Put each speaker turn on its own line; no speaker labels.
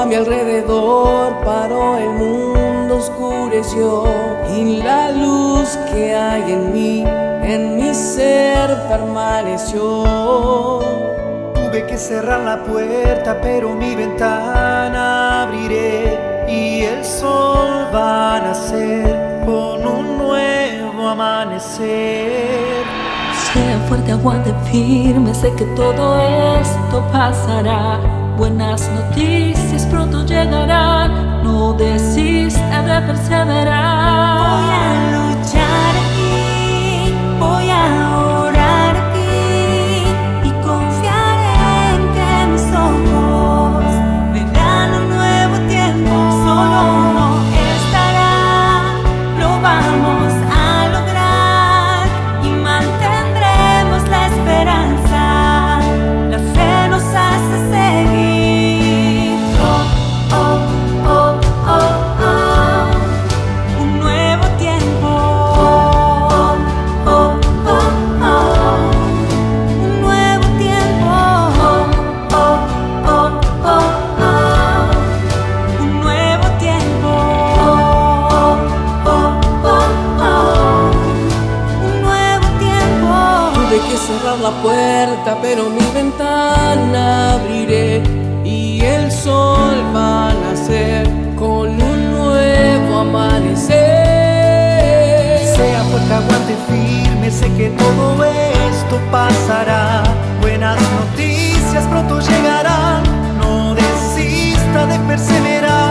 a mi alrededor paró, el mundo oscureció y la luz que hay en mi ser permaneció.
Tuve que cerrar la puerta, pero mi ventana abriré y el sol va a nacer con un nuevo amanecer.
Sea fuerte, aguante firme, sé que todo esto pasará. Buenas noticias pronto llegarán, no desista de perseverar.
Voy a luchar aquí, voy a orar aquí y confiaré en que mis ojos verán un nuevo tiempo. Solo estará, lo vamos a lograr y mantendremos la esperanza. La fe nos hace seguir. Un nuevo tiempo. Un nuevo tiempo. Un nuevo tiempo. Un nuevo tiempo.
Tuve que cerrar la puerta, pero mi ventana abriré y el sol va a nacer con un nuevo amanecer.
Sea fuerte, aguante firme, sé que todo esto pasará. Buenas noticias pronto llegarán, no desista de perseverar.